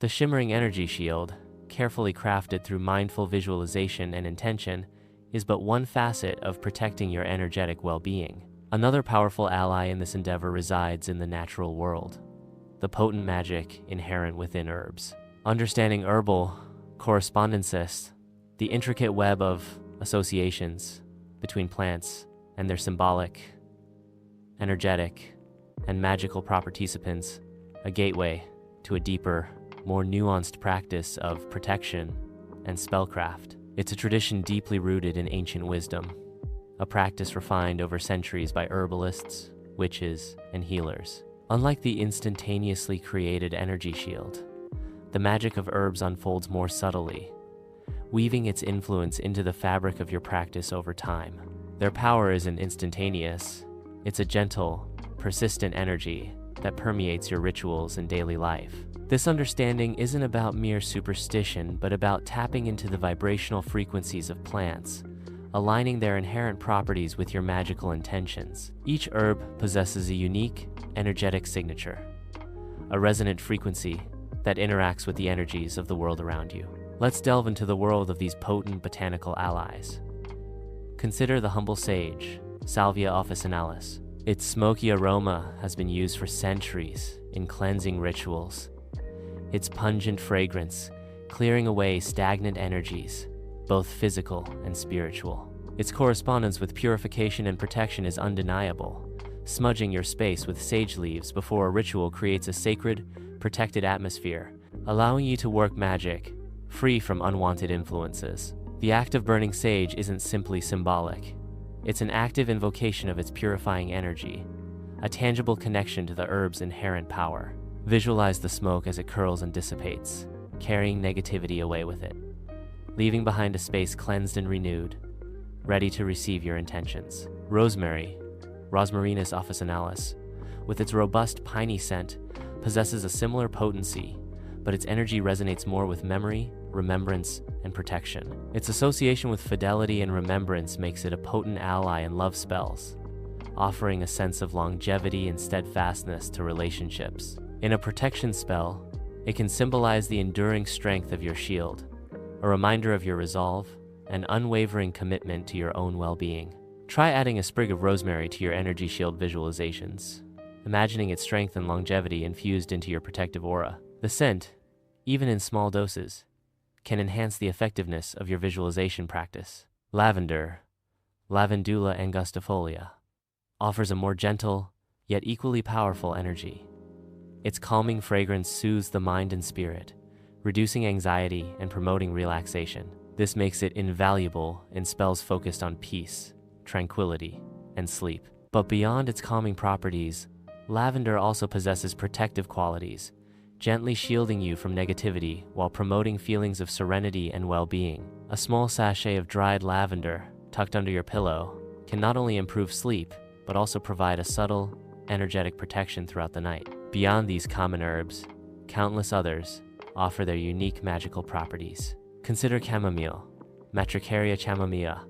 The shimmering energy shield, carefully crafted through mindful visualization and intention, is but one facet of protecting your energetic well-being. Another powerful ally in this endeavor resides in the natural world, the potent magic inherent within herbs. Understanding herbal correspondences, the intricate web of associations between plants and their symbolic, energetic, and magical participants, a gateway to a deeper, more nuanced practice of protection and spellcraft. It's a tradition deeply rooted in ancient wisdom, a practice refined over centuries by herbalists, witches, and healers. Unlike the instantaneously created energy shield, the magic of herbs unfolds more subtly, weaving its influence into the fabric of your practice over time. Their power isn't instantaneous, it's a gentle, persistent energy that permeates your rituals and daily life. This understanding isn't about mere superstition, but about tapping into the vibrational frequencies of plants, aligning their inherent properties with your magical intentions. Each herb possesses a unique, energetic signature, a resonant frequency that interacts with the energies of the world around you. Let's delve into the world of these potent botanical allies. Consider the humble sage, Salvia officinalis. Its smoky aroma has been used for centuries in cleansing rituals. Its pungent fragrance, clearing away stagnant energies, both physical and spiritual. Its correspondence with purification and protection is undeniable. Smudging your space with sage leaves before a ritual creates a sacred, protected atmosphere, allowing you to work magic, free from unwanted influences. The act of burning sage isn't simply symbolic. It's an active invocation of its purifying energy, a tangible connection to the herb's inherent power. Visualize the smoke as it curls and dissipates, carrying negativity away with it, leaving behind a space cleansed and renewed, ready to receive your intentions. Rosemary, Rosmarinus officinalis, with its robust piney scent, possesses a similar potency, but its energy resonates more with memory, remembrance, and protection. Its association with fidelity and remembrance makes it a potent ally in love spells, offering a sense of longevity and steadfastness to relationships. In a protection spell, it can symbolize the enduring strength of your shield, a reminder of your resolve and unwavering commitment to your own well-being. Try adding a sprig of rosemary to your energy shield visualizations, imagining its strength and longevity infused into your protective aura. The scent, even in small doses, can enhance the effectiveness of your visualization practice. Lavender, Lavandula angustifolia, offers a more gentle, yet equally powerful energy. Its calming fragrance soothes the mind and spirit, reducing anxiety and promoting relaxation. This makes it invaluable in spells focused on peace, tranquility, and sleep. But beyond its calming properties, lavender also possesses protective qualities, gently shielding you from negativity while promoting feelings of serenity and well-being. A small sachet of dried lavender tucked under your pillow can not only improve sleep, but also provide a subtle, energetic protection throughout the night. Beyond these common herbs, countless others offer their unique magical properties. Consider chamomile, Matricaria chamomile,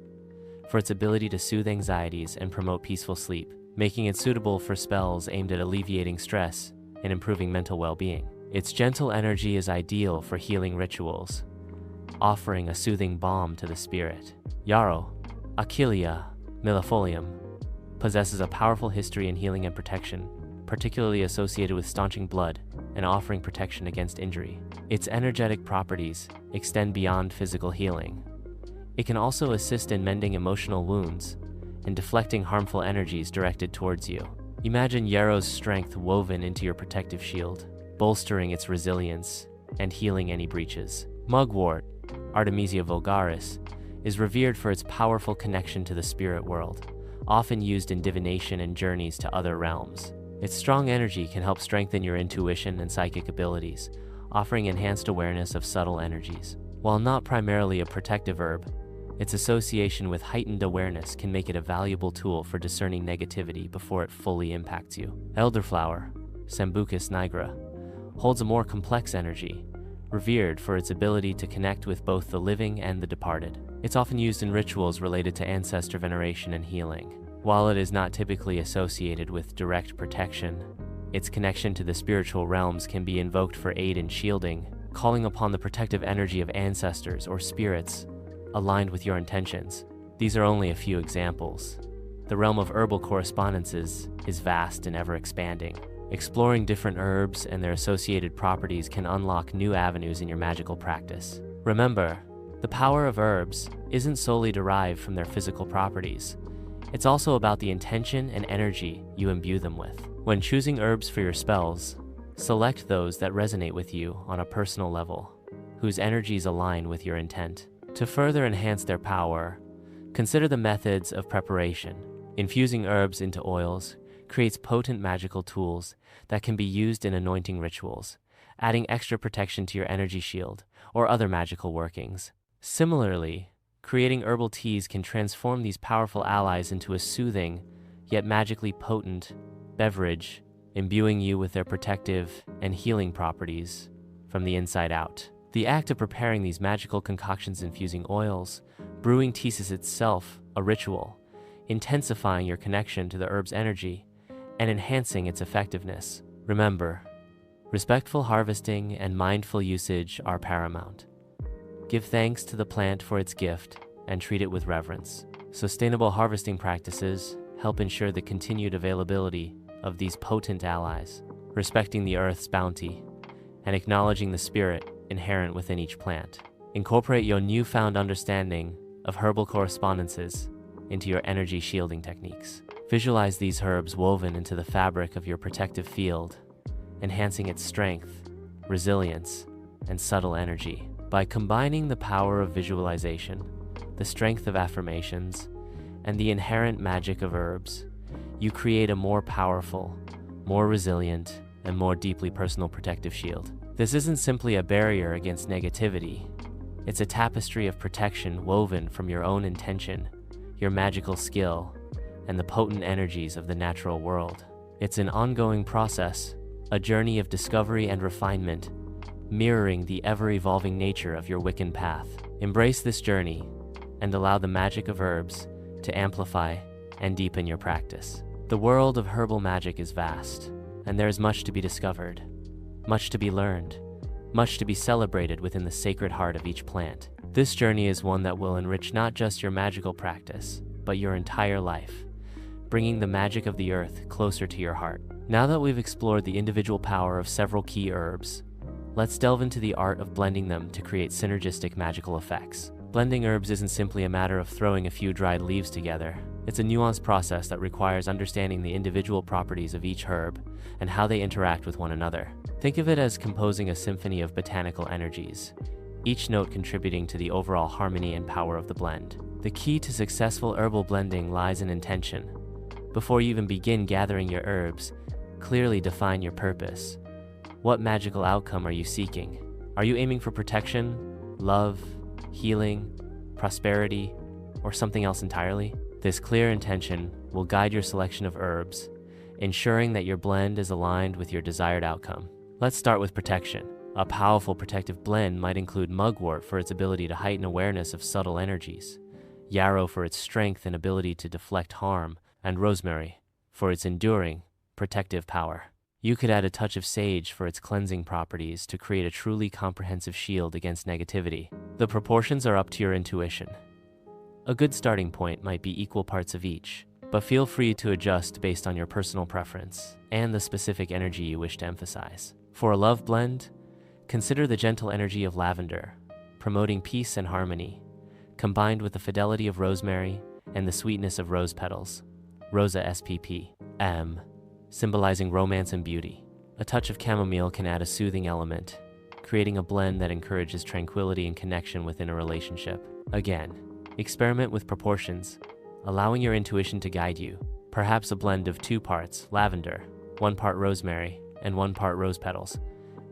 for its ability to soothe anxieties and promote peaceful sleep, making it suitable for spells aimed at alleviating stress and improving mental well-being. Its gentle energy is ideal for healing rituals, offering a soothing balm to the spirit. Yarrow, Achillea millefolium, possesses a powerful history in healing and protection, particularly associated with staunching blood and offering protection against injury. Its energetic properties extend beyond physical healing. It can also assist in mending emotional wounds and deflecting harmful energies directed towards you. Imagine yarrow's strength woven into your protective shield, bolstering its resilience and healing any breaches. Mugwort, Artemisia vulgaris, is revered for its powerful connection to the spirit world, often used in divination and journeys to other realms. Its strong energy can help strengthen your intuition and psychic abilities, offering enhanced awareness of subtle energies. While not primarily a protective herb, its association with heightened awareness can make it a valuable tool for discerning negativity before it fully impacts you. Elderflower, Sambucus nigra, holds a more complex energy, revered for its ability to connect with both the living and the departed. It's often used in rituals related to ancestor veneration and healing. While it is not typically associated with direct protection, its connection to the spiritual realms can be invoked for aid in shielding, calling upon the protective energy of ancestors or spirits aligned with your intentions. These are only a few examples. The realm of herbal correspondences is vast and ever-expanding. Exploring different herbs and their associated properties can unlock new avenues in your magical practice. Remember, the power of herbs isn't solely derived from their physical properties. It's also about the intention and energy you imbue them with. When choosing herbs for your spells, select those that resonate with you on a personal level, whose energies align with your intent. To further enhance their power, consider the methods of preparation. Infusing herbs into oils creates potent magical tools that can be used in anointing rituals, adding extra protection to your energy shield or other magical workings. Similarly, creating herbal teas can transform these powerful allies into a soothing, yet magically potent beverage, imbuing you with their protective and healing properties from the inside out. The act of preparing these magical concoctions infusing oils, brewing teas is itself a ritual, intensifying your connection to the herb's energy and enhancing its effectiveness. Remember, respectful harvesting and mindful usage are paramount. Give thanks to the plant for its gift and treat it with reverence. Sustainable harvesting practices help ensure the continued availability of these potent allies, respecting the earth's bounty and acknowledging the spirit inherent within each plant. Incorporate your newfound understanding of herbal correspondences into your energy shielding techniques. Visualize these herbs woven into the fabric of your protective field, enhancing its strength, resilience, and subtle energy. By combining the power of visualization, the strength of affirmations, and the inherent magic of herbs, you create a more powerful, more resilient, and more deeply personal protective shield. This isn't simply a barrier against negativity. It's a tapestry of protection woven from your own intention, your magical skill, and the potent energies of the natural world. It's an ongoing process, a journey of discovery and refinement, mirroring the ever-evolving nature of your Wiccan path. Embrace this journey and allow the magic of herbs to amplify and deepen your practice. The world of herbal magic is vast, and there is much to be discovered, much to be learned, much to be celebrated within the sacred heart of each plant. This journey is one that will enrich not just your magical practice, but your entire life, bringing the magic of the earth closer to your heart. Now that we've explored the individual power of several key herbs, let's delve into the art of blending them to create synergistic magical effects. Blending herbs isn't simply a matter of throwing a few dried leaves together. It's a nuanced process that requires understanding the individual properties of each herb and how they interact with one another. Think of it as composing a symphony of botanical energies, each note contributing to the overall harmony and power of the blend. The key to successful herbal blending lies in intention. Before you even begin gathering your herbs, clearly define your purpose. What magical outcome are you seeking? Are you aiming for protection, love, healing, prosperity, or something else entirely? This clear intention will guide your selection of herbs, ensuring that your blend is aligned with your desired outcome. Let's start with protection. A powerful protective blend might include mugwort for its ability to heighten awareness of subtle energies, yarrow for its strength and ability to deflect harm, and rosemary for its enduring, protective power. You could add a touch of sage for its cleansing properties to create a truly comprehensive shield against negativity. The proportions are up to your intuition. A good starting point might be equal parts of each, but feel free to adjust based on your personal preference and the specific energy you wish to emphasize. For a love blend, consider the gentle energy of lavender, promoting peace and harmony, combined with the fidelity of rosemary and the sweetness of rose petals, Rosa SPP, M, symbolizing romance and beauty. A touch of chamomile can add a soothing element, creating a blend that encourages tranquility and connection within a relationship. Again, experiment with proportions, allowing your intuition to guide you. Perhaps a blend of 2 parts lavender, 1 part rosemary, and 1 part rose petals,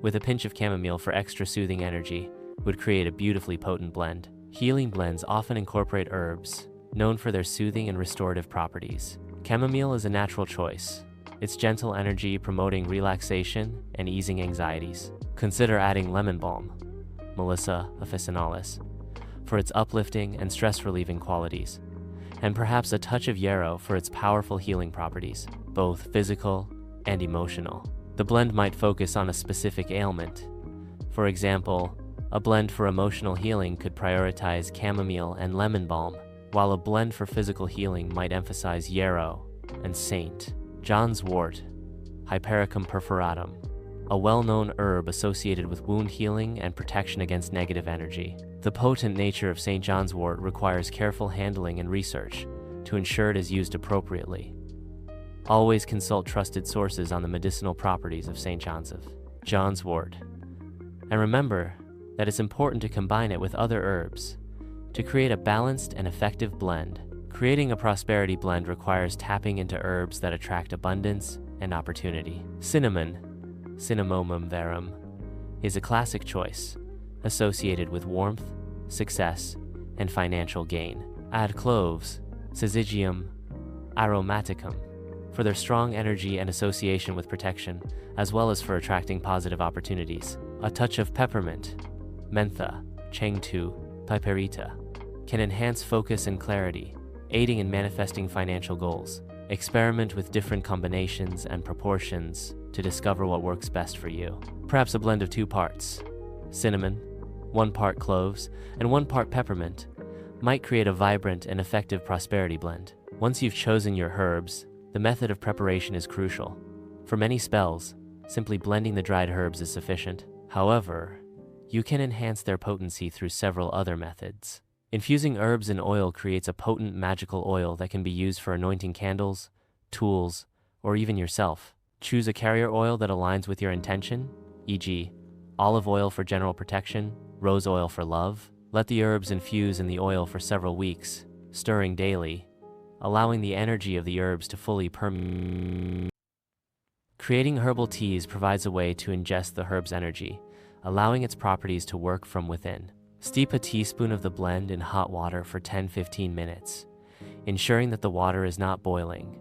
with a pinch of chamomile for extra soothing energy, would create a beautifully potent blend. Healing blends often incorporate herbs, known for their soothing and restorative properties. Chamomile is a natural choice, its gentle energy promoting relaxation and easing anxieties. Consider adding lemon balm, Melissa officinalis, for its uplifting and stress-relieving qualities, and perhaps a touch of yarrow for its powerful healing properties, both physical and emotional. The blend might focus on a specific ailment, For example, a blend for emotional healing could prioritize chamomile and lemon balm, while a blend for physical healing might emphasize yarrow and St. John's wort, Hypericum perforatum, a well-known herb associated with wound healing and protection against negative energy. The potent nature of St. John's wort requires careful handling and research to ensure it is used appropriately. Always consult trusted sources on the medicinal properties of St. John's wort. And remember that it's important to combine it with other herbs to create a balanced and effective blend. Creating a prosperity blend requires tapping into herbs that attract abundance and opportunity. Cinnamon, Cinnamomum verum, is a classic choice associated with warmth, success, and financial gain. Add cloves, Syzygium aromaticum, for their strong energy and association with protection, as well as for attracting positive opportunities. A touch of peppermint, Mentha, Chengtu piperita, can enhance focus and clarity, aiding in manifesting financial goals. Experiment with different combinations and proportions to discover what works best for you. Perhaps a blend of 2 parts, cinnamon, 1 part cloves, and 1 part peppermint, might create a vibrant and effective prosperity blend. Once you've chosen your herbs, the method of preparation is crucial. For many spells, simply blending the dried herbs is sufficient. However, you can enhance their potency through several other methods. Infusing herbs in oil creates a potent magical oil that can be used for anointing candles, tools, or even yourself. Choose a carrier oil that aligns with your intention, e.g., olive oil for general protection, rose oil for love. Let the herbs infuse in the oil for several weeks, stirring daily, allowing the energy of the herbs to fully permeate. Creating herbal teas provides a way to ingest the herb's energy, allowing its properties to work from within. Steep a teaspoon of the blend in hot water for 10-15 minutes, ensuring that the water is not boiling,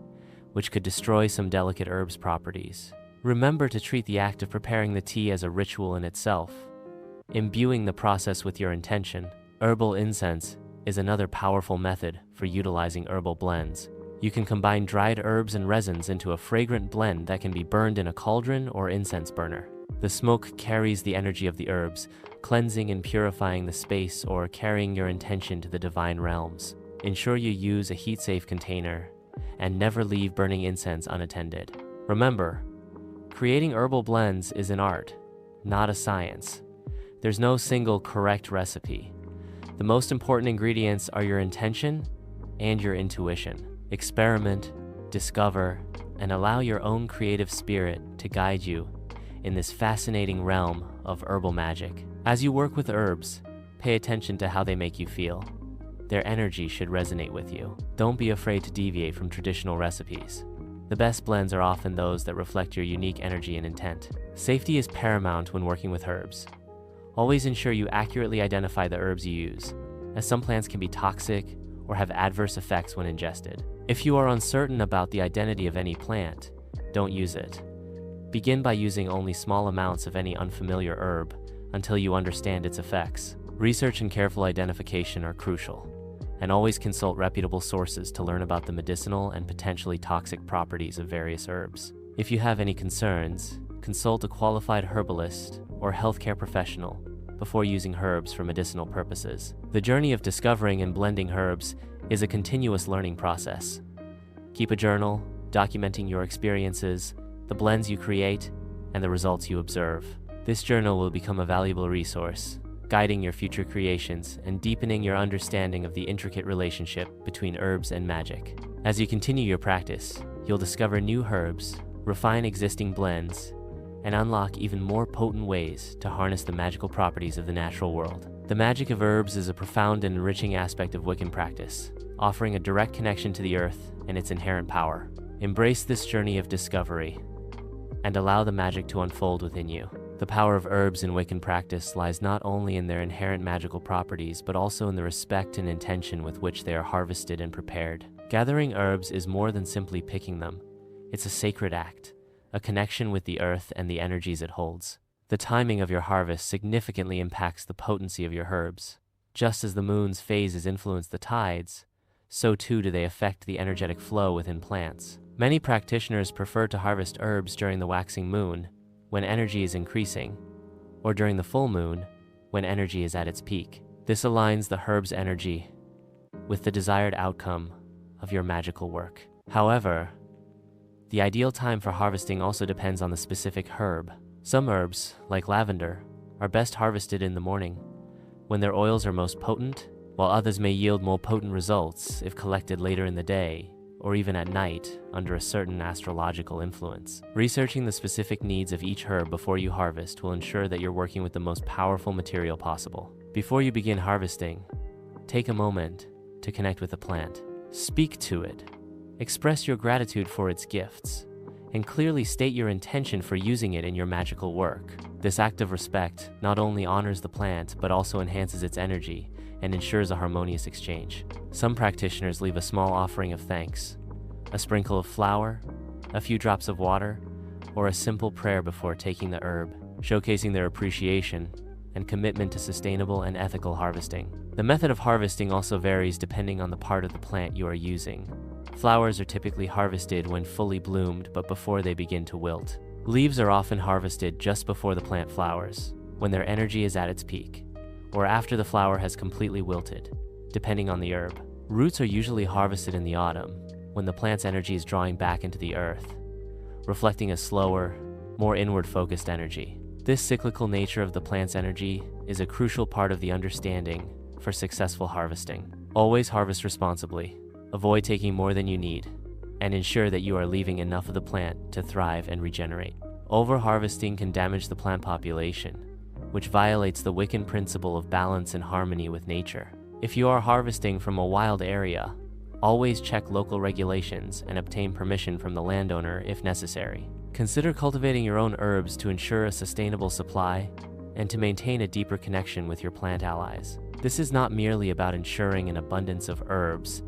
which could destroy some delicate herbs' properties. Remember to treat the act of preparing the tea as a ritual in itself, imbuing the process with your intention. Herbal incense is another powerful method for utilizing herbal blends. You can combine dried herbs and resins into a fragrant blend that can be burned in a cauldron or incense burner. The smoke carries the energy of the herbs, cleansing and purifying the space or carrying your intention to the divine realms. Ensure you use a heat-safe container and never leave burning incense unattended. Remember, creating herbal blends is an art, not a science. There's no single correct recipe. The most important ingredients are your intention and your intuition. Experiment, discover, and allow your own creative spirit to guide you in this fascinating realm of herbal magic. As you work with herbs, pay attention to how they make you feel. Their energy should resonate with you. Don't be afraid to deviate from traditional recipes. The best blends are often those that reflect your unique energy and intent. Safety is paramount when working with herbs. Always ensure you accurately identify the herbs you use, as some plants can be toxic or have adverse effects when ingested. If you are uncertain about the identity of any plant, don't use it. Begin by using only small amounts of any unfamiliar herb until you understand its effects. Research and careful identification are crucial, and always consult reputable sources to learn about the medicinal and potentially toxic properties of various herbs. If you have any concerns, consult a qualified herbalist or healthcare professional before using herbs for medicinal purposes. The journey of discovering and blending herbs is a continuous learning process. Keep a journal, documenting your experiences, the blends you create, and the results you observe. This journal will become a valuable resource, guiding your future creations and deepening your understanding of the intricate relationship between herbs and magic. As you continue your practice, you'll discover new herbs, refine existing blends, and unlock even more potent ways to harness the magical properties of the natural world. The magic of herbs is a profound and enriching aspect of Wiccan practice, offering a direct connection to the earth and its inherent power. Embrace this journey of discovery and allow the magic to unfold within you. The power of herbs in Wiccan practice lies not only in their inherent magical properties, but also in the respect and intention with which they are harvested and prepared. Gathering herbs is more than simply picking them. It's a sacred act, a connection with the earth and the energies it holds. The timing of your harvest significantly impacts the potency of your herbs. Just as the moon's phases influence the tides, so too do they affect the energetic flow within plants. Many practitioners prefer to harvest herbs during the waxing moon, when energy is increasing, or during the full moon, when energy is at its peak. This aligns the herb's energy with the desired outcome of your magical work. However, the ideal time for harvesting also depends on the specific herb. Some herbs, like lavender, are best harvested in the morning, when their oils are most potent, while others may yield more potent results if collected later in the day or even at night under a certain astrological influence. Researching the specific needs of each herb before you harvest will ensure that you're working with the most powerful material possible. Before you begin harvesting, take a moment to connect with the plant. Speak to it. Express your gratitude for its gifts, and clearly state your intention for using it in your magical work. This act of respect not only honors the plant, but also enhances its energy and ensures a harmonious exchange. Some practitioners leave a small offering of thanks, a sprinkle of flour, a few drops of water, or a simple prayer before taking the herb, showcasing their appreciation and commitment to sustainable and ethical harvesting. The method of harvesting also varies depending on the part of the plant you are using. Flowers are typically harvested when fully bloomed, but before they begin to wilt. Leaves are often harvested just before the plant flowers, when their energy is at its peak, or after the flower has completely wilted, depending on the herb. Roots are usually harvested in the autumn, when the plant's energy is drawing back into the earth, reflecting a slower, more inward-focused energy. This cyclical nature of the plant's energy is a crucial part of the understanding for successful harvesting. Always harvest responsibly, avoid taking more than you need, and ensure that you are leaving enough of the plant to thrive and regenerate. Over-harvesting can damage the plant population, which violates the Wiccan principle of balance and harmony with nature. If you are harvesting from a wild area, always check local regulations and obtain permission from the landowner if necessary. Consider cultivating your own herbs to ensure a sustainable supply and to maintain a deeper connection with your plant allies. This is not merely about ensuring an abundance of herbs,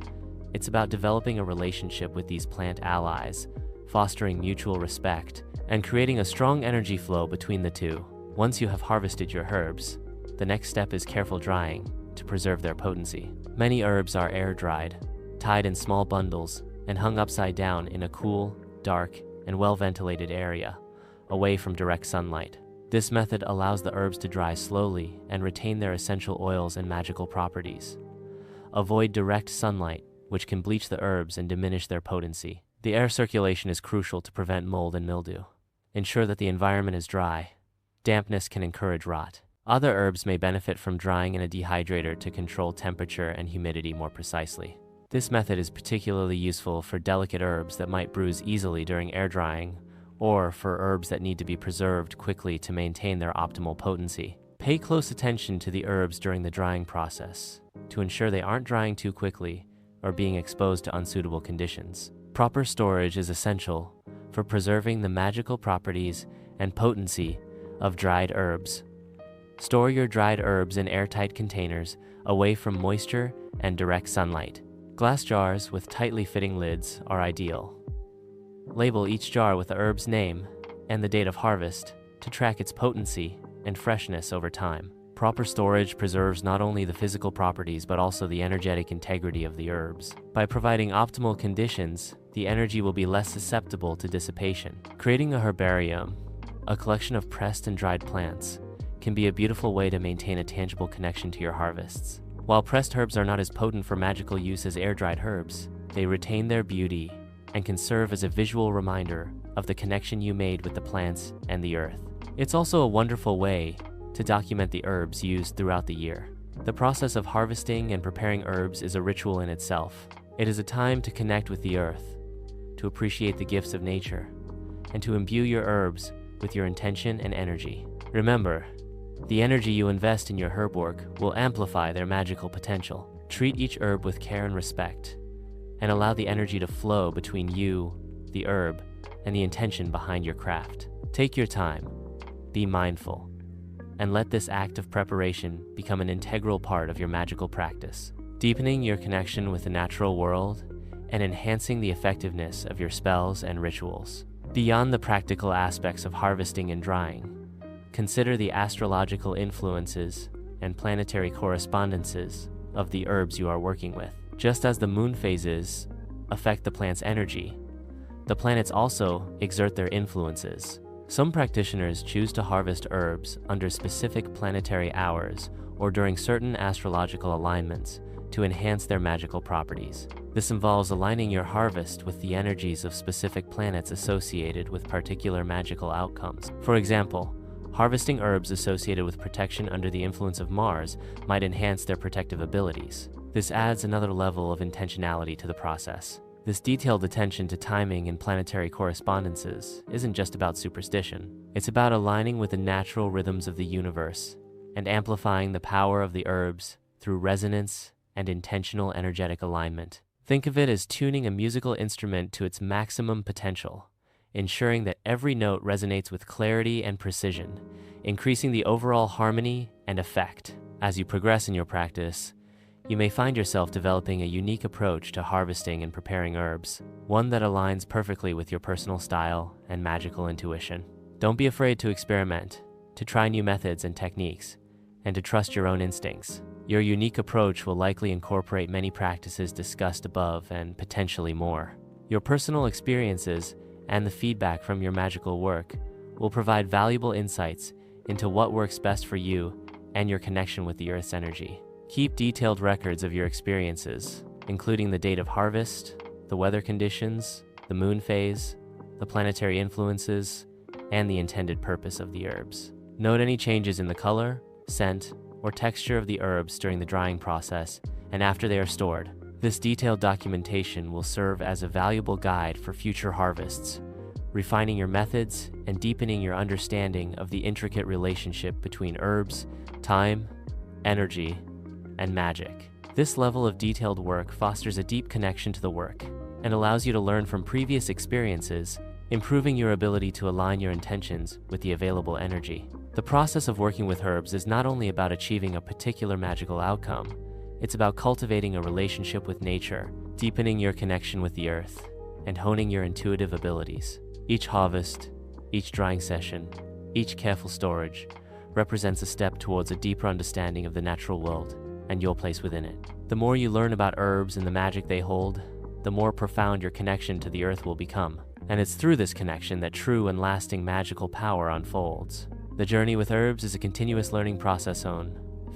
it's about developing a relationship with these plant allies, fostering mutual respect, and creating a strong energy flow between the two. Once you have harvested your herbs, the next step is careful drying to preserve their potency. Many herbs are air-dried, tied in small bundles, and hung upside down in a cool, dark, and well-ventilated area, away from direct sunlight. This method allows the herbs to dry slowly and retain their essential oils and magical properties. Avoid direct sunlight, which can bleach the herbs and diminish their potency. The air circulation is crucial to prevent mold and mildew. Ensure that the environment is dry. Dampness can encourage rot. Other herbs may benefit from drying in a dehydrator to control temperature and humidity more precisely. This method is particularly useful for delicate herbs that might bruise easily during air drying, or for herbs that need to be preserved quickly to maintain their optimal potency. Pay close attention to the herbs during the drying process to ensure they aren't drying too quickly or being exposed to unsuitable conditions. Proper storage is essential for preserving the magical properties and potency of dried herbs. Store your dried herbs in airtight containers away from moisture and direct sunlight. Glass jars with tightly fitting lids are ideal. Label each jar with the herb's name and the date of harvest to track its potency and freshness over time. Proper storage preserves not only the physical properties but also the energetic integrity of the herbs. By providing optimal conditions, the energy will be less susceptible to dissipation. Creating a herbarium, a collection of pressed and dried plants, can be a beautiful way to maintain a tangible connection to your harvests. While pressed herbs are not as potent for magical use as air-dried herbs, they retain their beauty and can serve as a visual reminder of the connection you made with the plants and the earth. It's also a wonderful way to document the herbs used throughout the year. The process of harvesting and preparing herbs is a ritual in itself. It is a time to connect with the earth, to appreciate the gifts of nature, and to imbue your herbs with your intention and energy. Remember, the energy you invest in your herb work will amplify their magical potential. Treat each herb with care and respect, and allow the energy to flow between you, the herb, and the intention behind your craft. Take your time, be mindful, and let this act of preparation become an integral part of your magical practice, deepening your connection with the natural world and enhancing the effectiveness of your spells and rituals. Beyond the practical aspects of harvesting and drying, consider the astrological influences and planetary correspondences of the herbs you are working with. Just as the moon phases affect the plant's energy, the planets also exert their influences, Some practitioners choose to harvest herbs under specific planetary hours or during certain astrological alignments to enhance their magical properties. This involves aligning your harvest with the energies of specific planets associated with particular magical outcomes. For example, harvesting herbs associated with protection under the influence of Mars might enhance their protective abilities. This adds another level of intentionality to the process. This detailed attention to timing and planetary correspondences isn't just about superstition. It's about aligning with the natural rhythms of the universe and amplifying the power of the herbs through resonance and intentional energetic alignment. Think of it as tuning a musical instrument to its maximum potential, ensuring that every note resonates with clarity and precision, increasing the overall harmony and effect. As you progress in your practice, you may find yourself developing a unique approach to harvesting and preparing herbs, one that aligns perfectly with your personal style and magical intuition. Don't be afraid to experiment, to try new methods and techniques, and to trust your own instincts. Your unique approach will likely incorporate many practices discussed above and potentially more. Your personal experiences and the feedback from your magical work will provide valuable insights into what works best for you and your connection with the Earth's energy. Keep detailed records of your experiences, including the date of harvest, the weather conditions, the moon phase, the planetary influences, and the intended purpose of the herbs. Note any changes in the color, scent, or texture of the herbs during the drying process and after they are stored. This detailed documentation will serve as a valuable guide for future harvests, refining your methods and deepening your understanding of the intricate relationship between herbs, time, energy, and magic. This level of detailed work fosters a deep connection to the work and allows you to learn from previous experiences, improving your ability to align your intentions with the available energy. The process of working with herbs is not only about achieving a particular magical outcome, it's about cultivating a relationship with nature, deepening your connection with the earth, and honing your intuitive abilities. Each harvest, each drying session, each careful storage represents a step towards a deeper understanding of the natural world and your place within it. The more you learn about herbs and the magic they hold, the more profound your connection to the earth will become. And it's through this connection that true and lasting magical power unfolds. The journey with herbs is a continuous learning process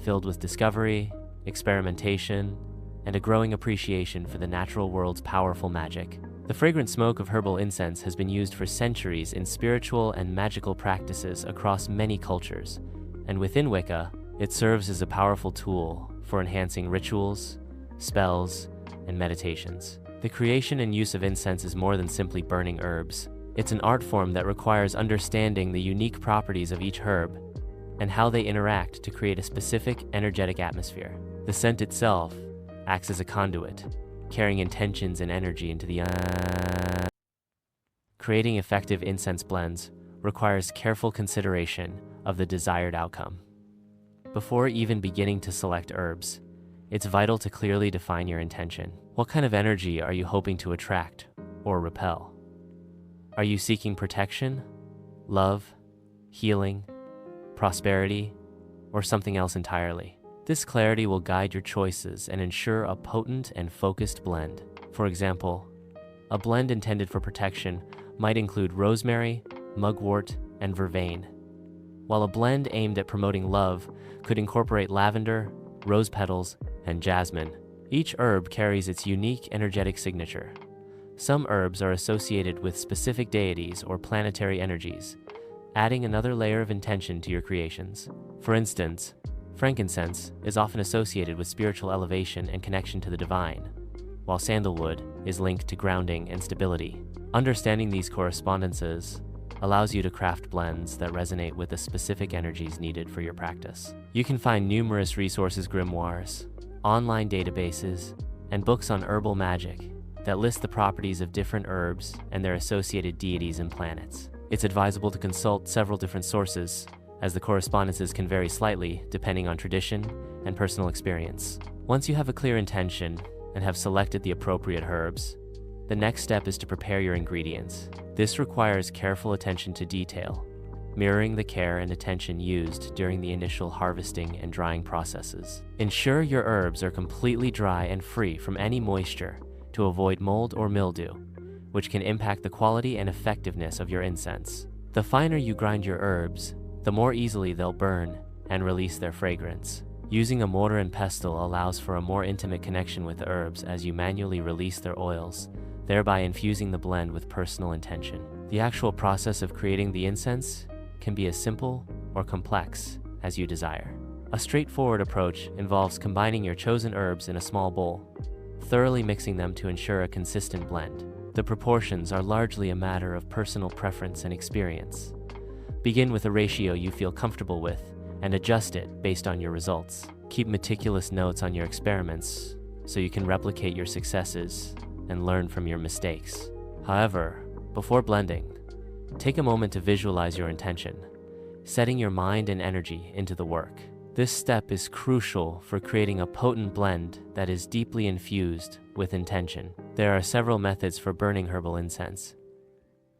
filled with discovery, experimentation, and a growing appreciation for the natural world's powerful magic. The fragrant smoke of herbal incense has been used for centuries in spiritual and magical practices across many cultures, and within Wicca, it serves as a powerful tool for enhancing rituals, spells, and meditations. The creation and use of incense is more than simply burning herbs. It's an art form that requires understanding the unique properties of each herb and how they interact to create a specific energetic atmosphere. The scent itself acts as a conduit, carrying intentions and energy into the Creating effective incense blends requires careful consideration of the desired outcome. Before even beginning to select herbs, it's vital to clearly define your intention. What kind of energy are you hoping to attract or repel? Are you seeking protection, love, healing, prosperity, or something else entirely? This clarity will guide your choices and ensure a potent and focused blend. For example, a blend intended for protection might include rosemary, mugwort, and vervain, while a blend aimed at promoting love could incorporate lavender, rose petals, and jasmine. Each herb carries its unique energetic signature. Some herbs are associated with specific deities or planetary energies, adding another layer of intention to your creations. For instance, frankincense is often associated with spiritual elevation and connection to the divine, while sandalwood is linked to grounding and stability. Understanding these correspondences allows you to craft blends that resonate with the specific energies needed for your practice. You can find numerous resources, grimoires, online databases, and books on herbal magic that list the properties of different herbs and their associated deities and planets. It's advisable to consult several different sources, as the correspondences can vary slightly depending on tradition and personal experience. Once you have a clear intention and have selected the appropriate herbs, the next step is to prepare your ingredients. This requires careful attention to detail, mirroring the care and attention used during the initial harvesting and drying processes. Ensure your herbs are completely dry and free from any moisture to avoid mold or mildew, which can impact the quality and effectiveness of your incense. The finer you grind your herbs, the more easily they'll burn and release their fragrance. Using a mortar and pestle allows for a more intimate connection with the herbs as you manually release their oils, thereby infusing the blend with personal intention. The actual process of creating the incense can be as simple or complex as you desire. A straightforward approach involves combining your chosen herbs in a small bowl, thoroughly mixing them to ensure a consistent blend. The proportions are largely a matter of personal preference and experience. Begin with a ratio you feel comfortable with and adjust it based on your results. Keep meticulous notes on your experiments so you can replicate your successes and learn from your mistakes. However, before blending, take a moment to visualize your intention, setting your mind and energy into the work. This step is crucial for creating a potent blend that is deeply infused with intention. There are several methods for burning herbal incense.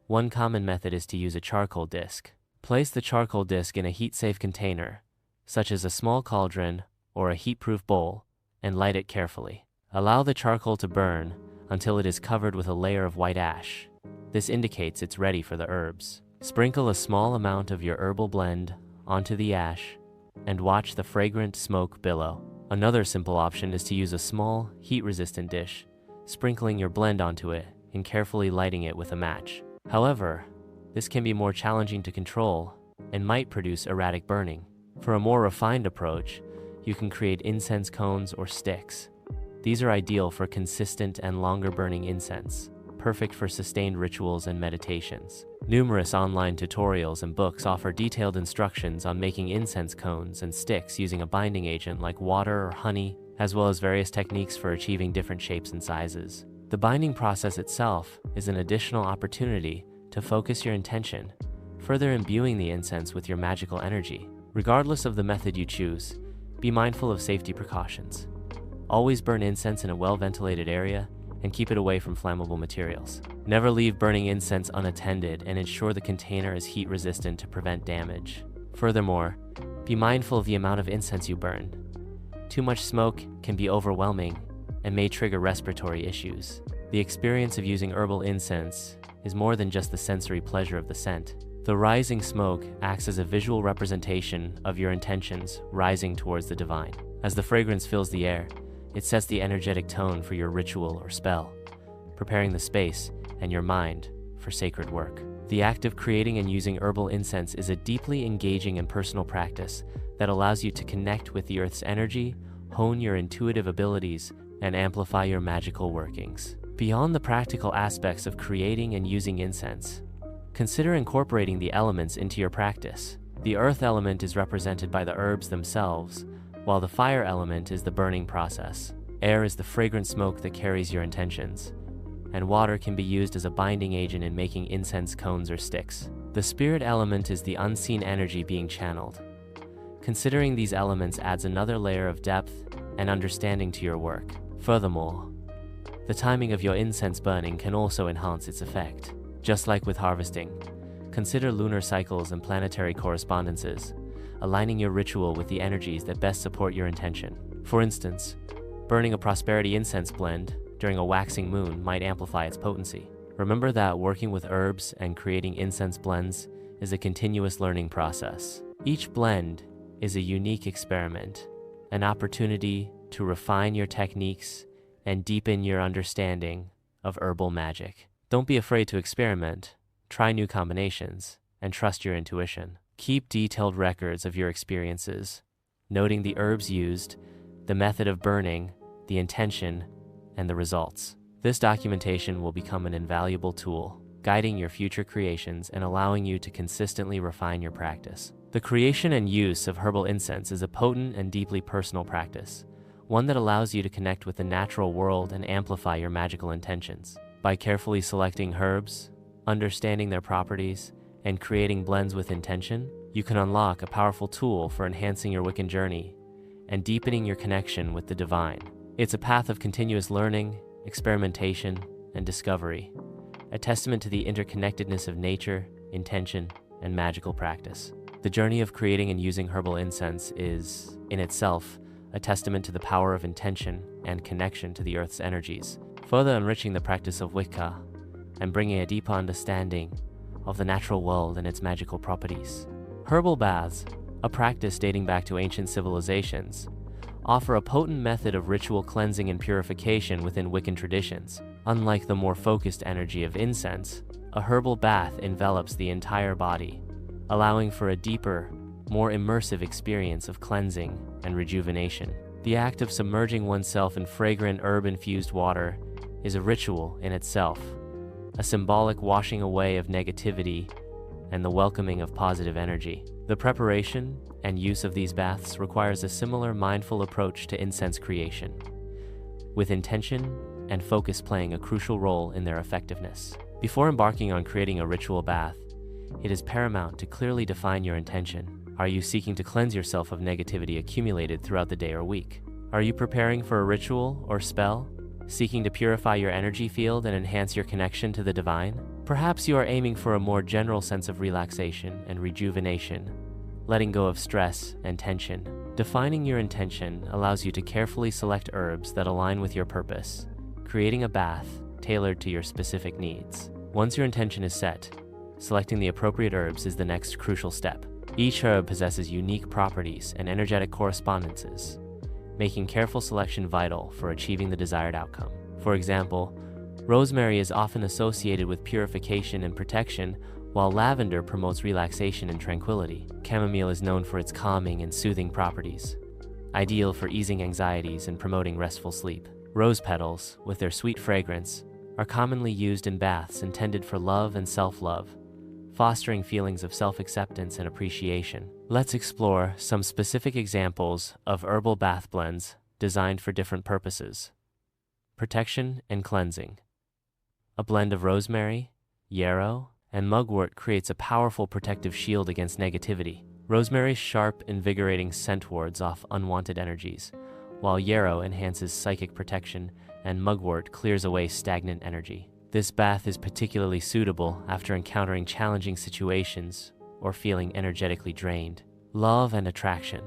One common method is to use a charcoal disc. Place the charcoal disc in a heat-safe container, such as a small cauldron or a heat-proof bowl, and light it carefully. Allow the charcoal to burn until it is covered with a layer of white ash. This indicates it's ready for the herbs. Sprinkle a small amount of your herbal blend onto the ash and watch the fragrant smoke billow. Another simple option is to use a small, heat-resistant dish, sprinkling your blend onto it and carefully lighting it with a match. However, this can be more challenging to control and might produce erratic burning. For a more refined approach, you can create incense cones or sticks. These are ideal for consistent and longer burning incense, perfect for sustained rituals and meditations. Numerous online tutorials and books offer detailed instructions on making incense cones and sticks using a binding agent like water or honey, as well as various techniques for achieving different shapes and sizes. The binding process itself is an additional opportunity to focus your intention, further imbuing the incense with your magical energy. Regardless of the method you choose, be mindful of safety precautions. Always burn incense in a well-ventilated area and keep it away from flammable materials. Never leave burning incense unattended and ensure the container is heat-resistant to prevent damage. Furthermore, be mindful of the amount of incense you burn. Too much smoke can be overwhelming and may trigger respiratory issues. The experience of using herbal incense is more than just the sensory pleasure of the scent. The rising smoke acts as a visual representation of your intentions rising towards the divine. As the fragrance fills the air, it sets the energetic tone for your ritual or spell, preparing the space and your mind for sacred work. The act of creating and using herbal incense is a deeply engaging and personal practice that allows you to connect with the earth's energy, hone your intuitive abilities, and amplify your magical workings. Beyond the practical aspects of creating and using incense, consider incorporating the elements into your practice. The earth element is represented by the herbs themselves, while the fire element is the burning process. Air is the fragrant smoke that carries your intentions, and water can be used as a binding agent in making incense cones or sticks. The spirit element is the unseen energy being channeled. Considering these elements adds another layer of depth and understanding to your work. Furthermore, the timing of your incense burning can also enhance its effect. Just like with harvesting, consider lunar cycles and planetary correspondences, aligning your ritual with the energies that best support your intention. For instance, burning a prosperity incense blend during a waxing moon might amplify its potency. Remember that working with herbs and creating incense blends is a continuous learning process. Each blend is a unique experiment, an opportunity to refine your techniques and deepen your understanding of herbal magic. Don't be afraid to experiment, try new combinations, and trust your intuition. Keep detailed records of your experiences, noting the herbs used, the method of burning, the intention, and the results. This documentation will become an invaluable tool, guiding your future creations and allowing you to consistently refine your practice. The creation and use of herbal incense is a potent and deeply personal practice, one that allows you to connect with the natural world and amplify your magical intentions. By carefully selecting herbs, understanding their properties, and creating blends with intention, you can unlock a powerful tool for enhancing your Wiccan journey and deepening your connection with the divine. It's a path of continuous learning, experimentation, and discovery, a testament to the interconnectedness of nature, intention, and magical practice. The journey of creating and using herbal incense is, in itself, a testament to the power of intention and connection to the earth's energies, further enriching the practice of Wicca and bringing a deeper understanding of the natural world and its magical properties. Herbal baths, a practice dating back to ancient civilizations, offer a potent method of ritual cleansing and purification within Wiccan traditions. Unlike the more focused energy of incense, a herbal bath envelops the entire body, allowing for a deeper, more immersive experience of cleansing and rejuvenation. The act of submerging oneself in fragrant herb-infused water is a ritual in itself, a symbolic washing away of negativity and the welcoming of positive energy. The preparation and use of these baths requires a similar mindful approach to incense creation, with intention and focus playing a crucial role in their effectiveness. Before embarking on creating a ritual bath, it is paramount to clearly define your intention. Are you seeking to cleanse yourself of negativity accumulated throughout the day or week? Are you preparing for a ritual or spell, seeking to purify your energy field and enhance your connection to the divine? Perhaps you are aiming for a more general sense of relaxation and rejuvenation, letting go of stress and tension. Defining your intention allows you to carefully select herbs that align with your purpose, creating a bath tailored to your specific needs. Once your intention is set, selecting the appropriate herbs is the next crucial step. Each herb possesses unique properties and energetic correspondences, making careful selection vital for achieving the desired outcome. For example, rosemary is often associated with purification and protection, while lavender promotes relaxation and tranquility. Chamomile is known for its calming and soothing properties, ideal for easing anxieties and promoting restful sleep. Rose petals, with their sweet fragrance, are commonly used in baths intended for love and self-love, fostering feelings of self-acceptance and appreciation. Let's explore some specific examples of herbal bath blends designed for different purposes. Protection and cleansing. A blend of rosemary, yarrow, and mugwort creates a powerful protective shield against negativity. Rosemary's sharp, invigorating scent wards off unwanted energies, while yarrow enhances psychic protection and mugwort clears away stagnant energy. This bath is particularly suitable after encountering challenging situations or feeling energetically drained. Love and attraction.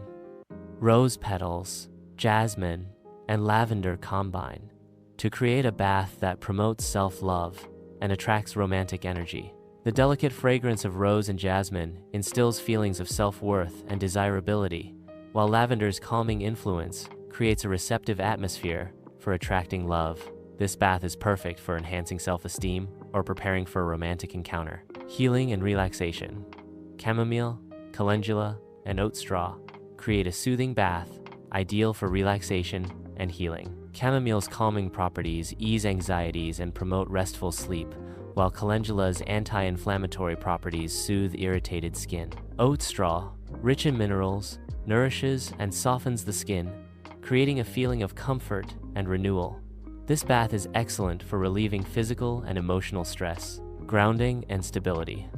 Rose petals, jasmine, and lavender combine to create a bath that promotes self-love and attracts romantic energy. The delicate fragrance of rose and jasmine instills feelings of self-worth and desirability, while lavender's calming influence creates a receptive atmosphere for attracting love. This bath is perfect for enhancing self-esteem or preparing for a romantic encounter. Healing and relaxation. Chamomile, calendula, and oat straw create a soothing bath, ideal for relaxation and healing. Chamomile's calming properties ease anxieties and promote restful sleep, while calendula's anti-inflammatory properties soothe irritated skin. Oat straw, rich in minerals, nourishes and softens the skin, creating a feeling of comfort and renewal. This bath is excellent for relieving physical and emotional stress. Grounding and stability.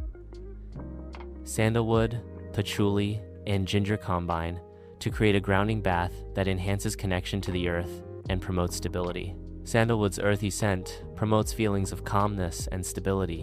Sandalwood, patchouli, and ginger combine to create a grounding bath that enhances connection to the earth and promotes stability. Sandalwood's earthy scent promotes feelings of calmness and stability,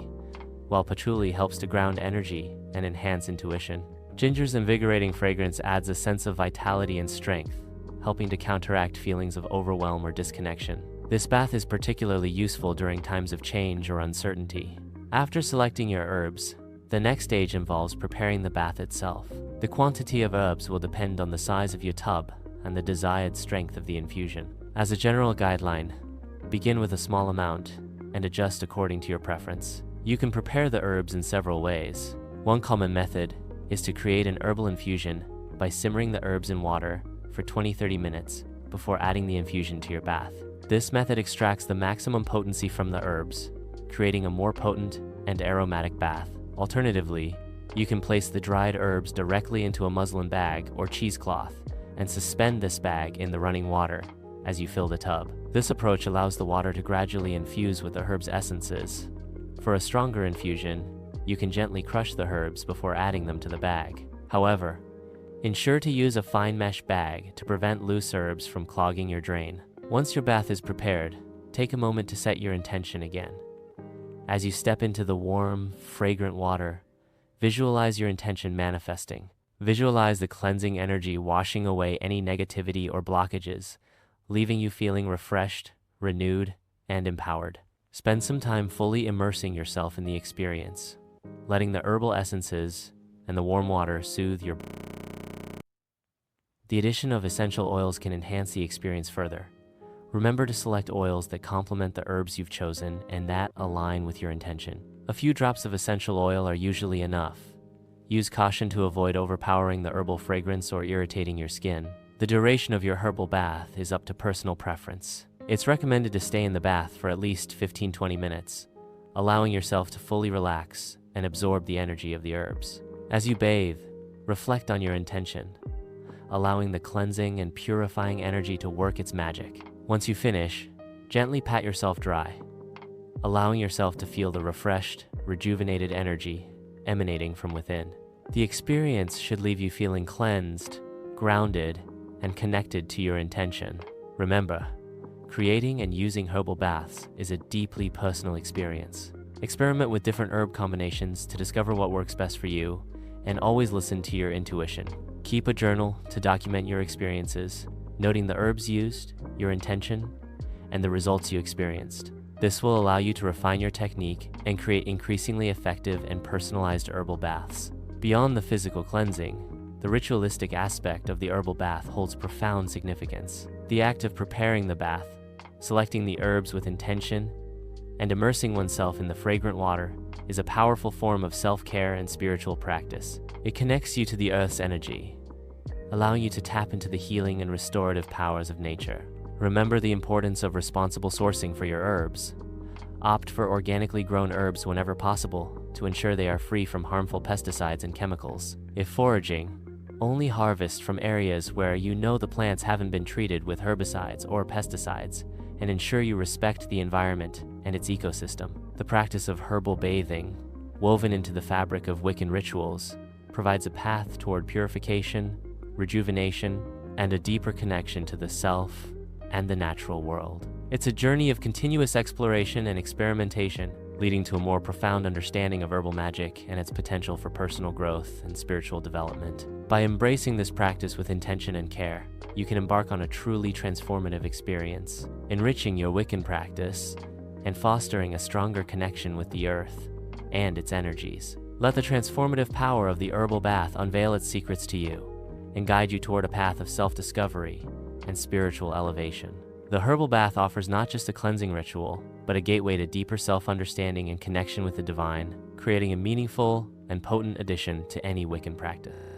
while patchouli helps to ground energy and enhance intuition. Ginger's invigorating fragrance adds a sense of vitality and strength, helping to counteract feelings of overwhelm or disconnection. This bath is particularly useful during times of change or uncertainty. After selecting your herbs, the next stage involves preparing the bath itself. The quantity of herbs will depend on the size of your tub and the desired strength of the infusion. As a general guideline, begin with a small amount and adjust according to your preference. You can prepare the herbs in several ways. One common method is to create an herbal infusion by simmering the herbs in water for 20-30 minutes before adding the infusion to your bath. This method extracts the maximum potency from the herbs, creating a more potent and aromatic bath. Alternatively, you can place the dried herbs directly into a muslin bag or cheesecloth and suspend this bag in the running water as you fill the tub. This approach allows the water to gradually infuse with the herbs' essences. For a stronger infusion, you can gently crush the herbs before adding them to the bag. However, ensure to use a fine mesh bag to prevent loose herbs from clogging your drain. Once your bath is prepared, take a moment to set your intention again. As you step into the warm, fragrant water, visualize your intention manifesting. Visualize the cleansing energy washing away any negativity or blockages, leaving you feeling refreshed, renewed, and empowered. Spend some time fully immersing yourself in the experience, letting the herbal essences and the warm water soothe your body. The addition of essential oils can enhance the experience further. Remember to select oils that complement the herbs you've chosen and that align with your intention. A few drops of essential oil are usually enough. Use caution to avoid overpowering the herbal fragrance or irritating your skin. The duration of your herbal bath is up to personal preference. It's recommended to stay in the bath for at least 15-20 minutes, allowing yourself to fully relax and absorb the energy of the herbs. As you bathe, reflect on your intention, allowing the cleansing and purifying energy to work its magic. Once you finish, gently pat yourself dry, allowing yourself to feel the refreshed, rejuvenated energy emanating from within. The experience should leave you feeling cleansed, grounded, and connected to your intention. Remember, creating and using herbal baths is a deeply personal experience. Experiment with different herb combinations to discover what works best for you, and always listen to your intuition. Keep a journal to document your experiences, noting the herbs used, your intention, and the results you experienced. This will allow you to refine your technique and create increasingly effective and personalized herbal baths. Beyond the physical cleansing, the ritualistic aspect of the herbal bath holds profound significance. The act of preparing the bath, selecting the herbs with intention, and immersing oneself in the fragrant water is a powerful form of self-care and spiritual practice. It connects you to the earth's energy, allowing you to tap into the healing and restorative powers of nature. Remember the importance of responsible sourcing for your herbs. Opt for organically grown herbs whenever possible to ensure they are free from harmful pesticides and chemicals. If foraging, only harvest from areas where you know the plants haven't been treated with herbicides or pesticides, and ensure you respect the environment and its ecosystem. The practice of herbal bathing, woven into the fabric of Wiccan rituals, provides a path toward purification, rejuvenation, and a deeper connection to the self and the natural world. It's a journey of continuous exploration and experimentation, leading to a more profound understanding of herbal magic and its potential for personal growth and spiritual development. By embracing this practice with intention and care, you can embark on a truly transformative experience, enriching your Wiccan practice and fostering a stronger connection with the earth and its energies. Let the transformative power of the herbal bath unveil its secrets to you and guide you toward a path of self-discovery and spiritual elevation. The herbal bath offers not just a cleansing ritual, but a gateway to deeper self-understanding and connection with the divine, creating a meaningful and potent addition to any Wiccan practice.